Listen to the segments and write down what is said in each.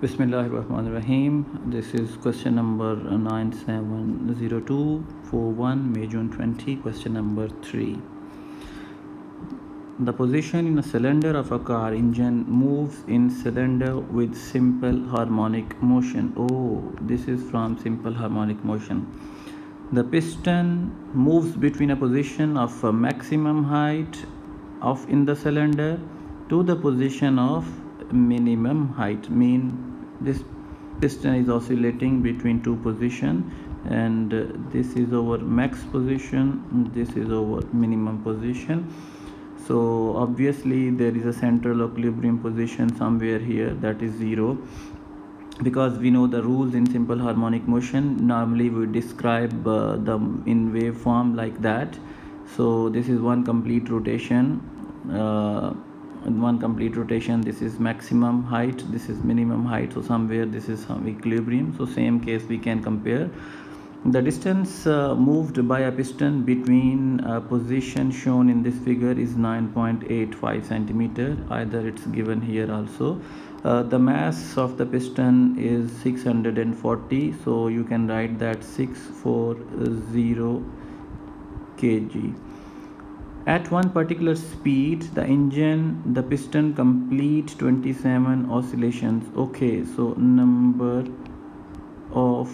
Bismillahirrahmanirrahim. This is question number 970241, May June 20, question number 3. The position in a cylinder of a car engine moves in cylinder with simple harmonic motion. Oh, this is from simple harmonic motion. The piston moves between a position of a maximum height of in the cylinder to the position of minimum height. Mean this piston is oscillating between two positions, and this is our max position, this is our minimum position. So obviously there is a central equilibrium position somewhere here, that is 0, because we know the rules in simple harmonic motion. Normally we describe them in waveform like that. So this is one complete rotation, this is maximum height, this is minimum height, so somewhere this is some equilibrium. So same case we can compare. The distance moved by a piston between position shown in this figure is 9.85 centimeter. Either it's given here also. The mass of the piston is 640, so you can write that 640 kg. At one particular speed, the piston complete 27 oscillations. Okay, so number of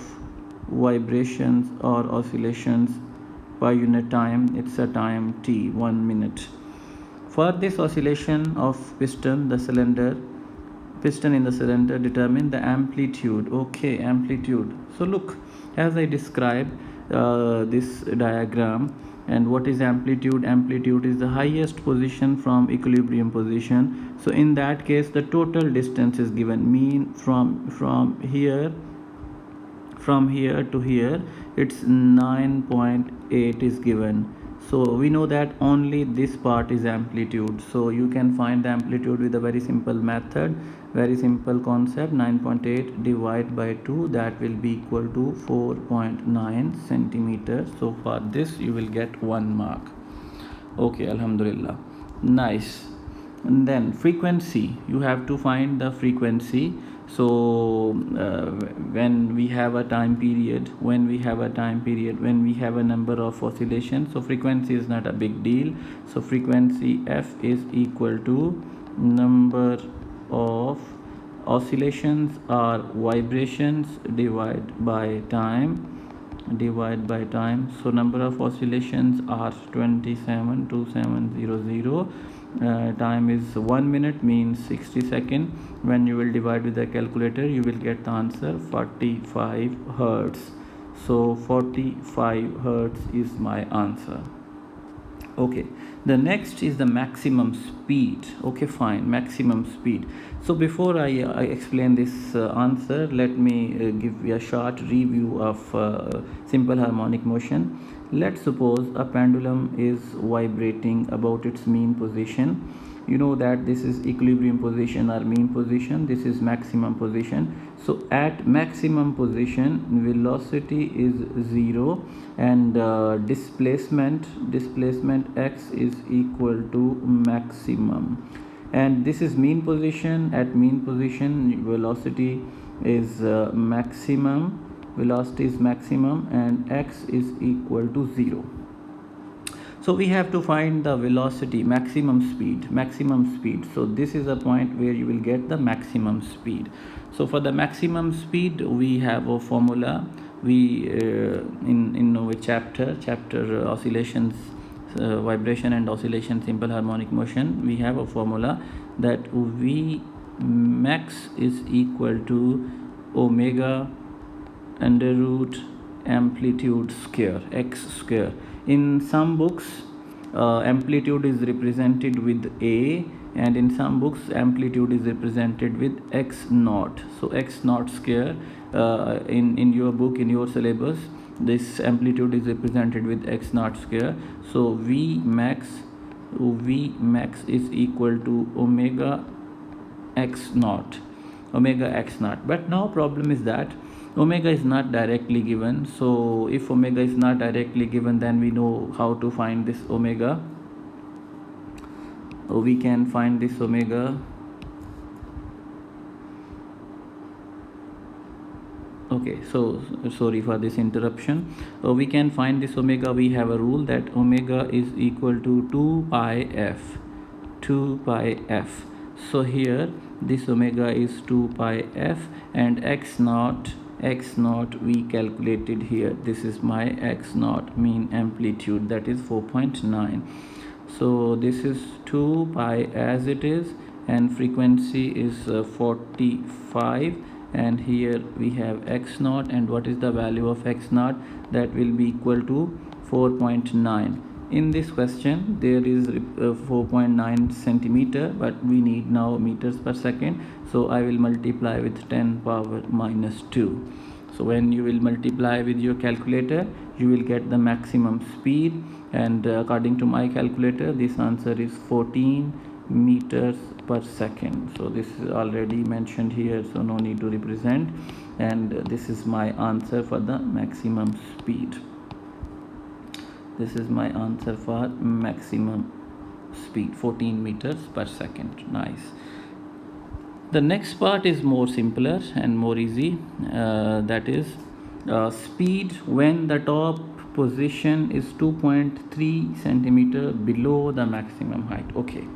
vibrations or oscillations per unit time, it's a time t, 1 minute. For this oscillation of piston in the cylinder, determine the amplitude. Okay, amplitude. So look, as I describe this diagram, and what is amplitude? Amplitude is the highest position from equilibrium position. So in that case the total distance is given. Mean from here to here, it's 9.8 is given. So we know that only this part is amplitude. So you can find the amplitude with a very simple method, very simple concept. 9.8 divided by 2, that will be equal to 4.9 centimeters. So for this you will get 1 mark. Okay, alhamdulillah, nice. And then frequency, you have to find the frequency. So when we have a time period, when we have a number of oscillations, so frequency is not a big deal. So frequency f is equal to number of oscillations or vibrations divided by time. So number of oscillations are 272700. Time is 1 minute, means 60 seconds. When you will divide with the calculator, you will get the answer 45 hertz. So 45 hertz is my answer. Okay, the next is the maximum speed. Okay, fine, maximum speed. So before I explain this answer, let me give you a short review of simple harmonic motion. Let's suppose a pendulum is vibrating about its mean position. You know that this is equilibrium position or mean position, this is maximum position. So at maximum position, velocity is 0, and displacement x is equal to maximum. And this is mean position. At mean position, velocity is maximum, and x is equal to 0. So we have to find the velocity, maximum speed. So this is a point where you will get the maximum speed. So for the maximum speed, we have a formula. We in our chapter oscillations, vibration and oscillation, simple harmonic motion, we have a formula that V max is equal to omega under root amplitude square, x square. In some books amplitude is represented with a, and in some books amplitude is represented with x naught. So x naught square, in your book, in your syllabus, this amplitude is represented with x naught square. So V max is equal to omega x naught. But now problem is that omega is not directly given. So if omega is not directly given, then we know how to find this omega. We can find this omega Okay, so sorry for this interruption. We can find this omega. We have a rule that omega is equal to 2 pi f. 2 pi f. So here this omega is 2 pi f, and x naught we calculated here. This is my x naught, mean amplitude, that is 4.9. so this is 2 pi as it is, and frequency is 45, and here we have x naught, and what is the value of x naught? That will be equal to 4.9. In this question there is 4.9 centimeter, but we need now meters per second, so I will multiply with 10 power minus 2. So when you will multiply with your calculator, you will get the maximum speed, and according to my calculator this answer is 14 meters per second. So this is already mentioned here, so no need to represent, and this is my answer for the maximum speed. This is my answer for maximum speed, 14 meters per second. Nice. The next part is more simpler and more easy. That is speed when the top position is 2.3 centimeter below the maximum height. Okay,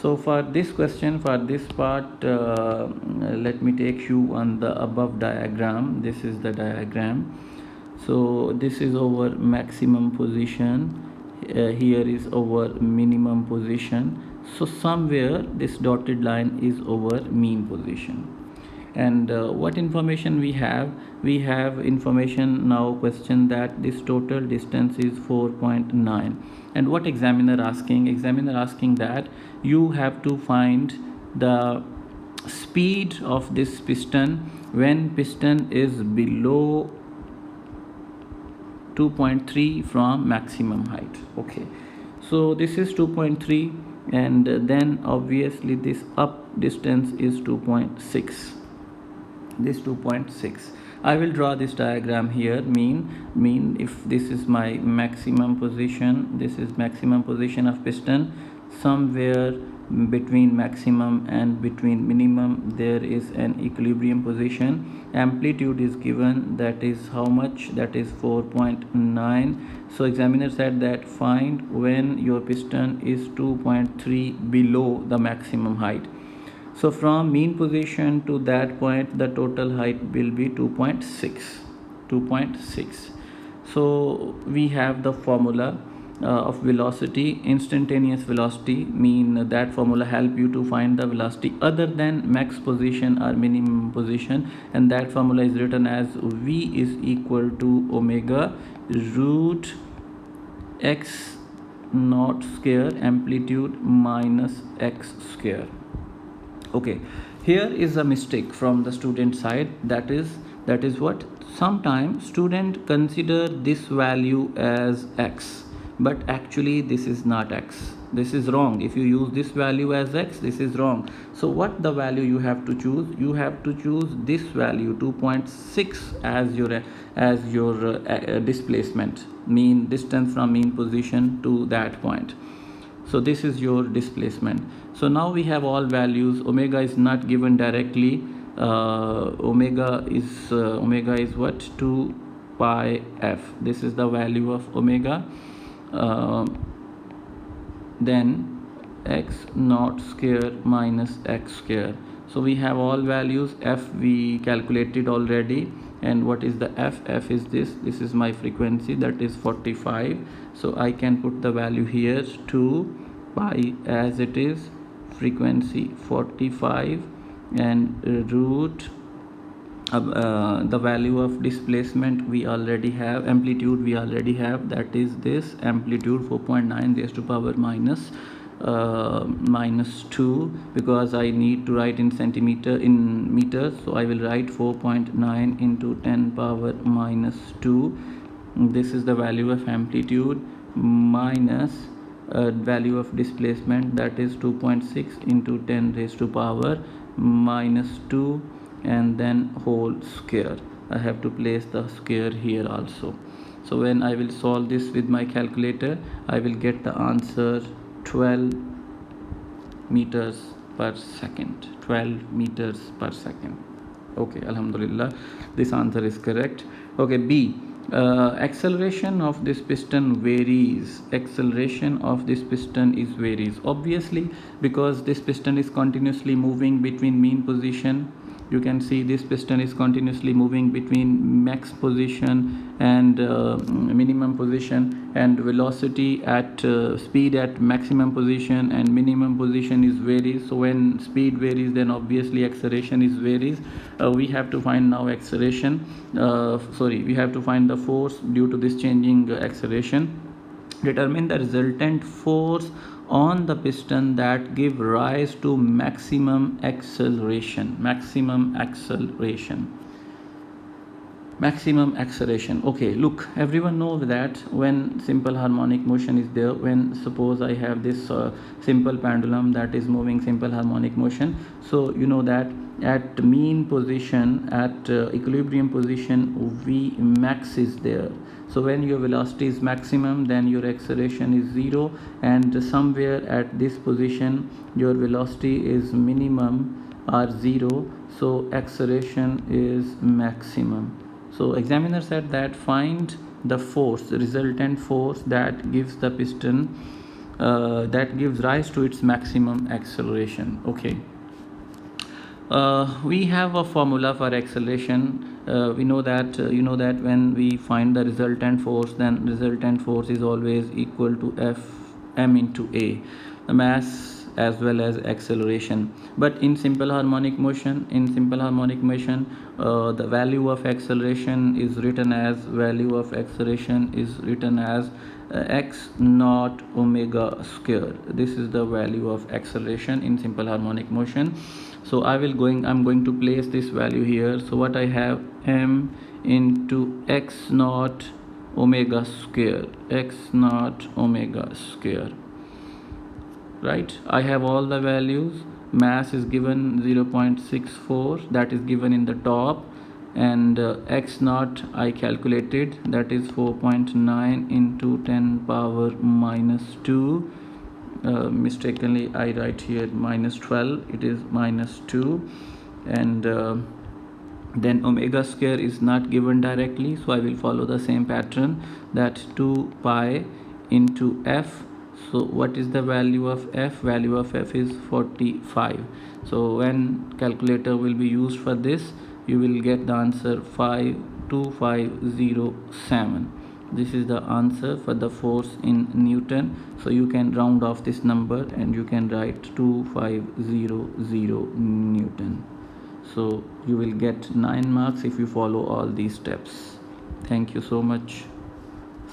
so for this question, for this part, let me take you on the above diagram. This is the diagram. So this is our maximum position, here is our minimum position. So somewhere this dotted line is our mean position. And what information we have? We have information now, question that this total distance is 4.9. And what examiner asking? Examiner asking that you have to find the speed of this piston when piston is below 2.3 from maximum height. Okay, so this is 2.3, and then obviously this up distance is 2.6. This 2.6. I will draw this diagram here. Mean if this is my maximum position, this is maximum position of piston, somewhere between maximum and between minimum there is an equilibrium position. Amplitude is given, that is how much? That is 4.9. so examiner said that find when your piston is 2.3 below the maximum height. So from mean position to that point the total height will be 2.6. So we have the formula of velocity, instantaneous velocity, mean that formula help you to find the velocity other than max position or minimum position, and that formula is written as V is equal to omega root x naught square amplitude minus x square. Okay, here is a mistake from the student side. That is what sometimes student consider this value as x, but actually this is not x. This is wrong. If you use this value as x, this is wrong. So what the value you have to choose? You have to choose this value 2.6 as your displacement, mean distance from mean position to that point. So this is your displacement. So now we have all values. Omega is not given directly. Omega is what? 2 pi f. This is the value of omega. Then x naught square minus x square. So we have all values. F we calculated already, and what is the f? F is this is my frequency, that is 45. So I can put the value here 2 pi as it is, frequency 45, and root the value of displacement we already have, amplitude we already have, that is this amplitude 4.9 raised to power minus 2, because I need to write in centimeter in meters, so I will write 4.9 into 10 power minus 2. This is the value of amplitude minus value of displacement, that is 2.6 into 10 raised to power minus 2, and then whole square. I have to place the square here also. So when I will solve this with my calculator, I will get the answer 12 meters per second. 12 meters per second. Okay, alhamdulillah, this answer is correct. Okay, B, acceleration of this piston varies. Acceleration of this piston is varies, obviously, because this piston is continuously moving between mean position. You can see this piston is continuously moving between max position and minimum position, and velocity at speed at maximum position and minimum position is varies. So when speed varies, then obviously acceleration is varies. We have to find now acceleration, we have to find the force due to this changing acceleration. Determine the resultant force on the piston that give rise to maximum acceleration. Okay, look, everyone knows that when simple harmonic motion is there, when suppose I have this simple pendulum that is moving simple harmonic motion, so you know that at mean position, at equilibrium position, V max is there. So when your velocity is maximum, then your acceleration is 0, and somewhere at this position your velocity is minimum or 0, so acceleration is maximum. So examiner said that find the force, the resultant force that gives the piston that gives rise to its maximum acceleration. Okay, we have a formula for acceleration. We know that you know that when we find the resultant force, then resultant force is always equal to F m into A, the mass as well as acceleration. But in simple harmonic motion, the value of acceleration is written as x naught omega square. This is the value of acceleration in simple harmonic motion. So I'm going to place this value here. So what I have, m into x naught omega square, right? I have all the values. Mass is given 0.64, that is given in the top, and x naught I calculated, that is 4.9 into 10 power minus 2. Mistakenly I write here minus 12, it is minus 2, and then omega square is not given directly, so I will follow the same pattern, that 2 pi into f. So what is the value of f? Value of f is 45. So when calculator will be used for this, you will get the answer 52507. This is the answer for the force in Newton. So you can round off this number and you can write 2500 Newton. So you will get 9 marks if you follow all these steps. Thank you so much.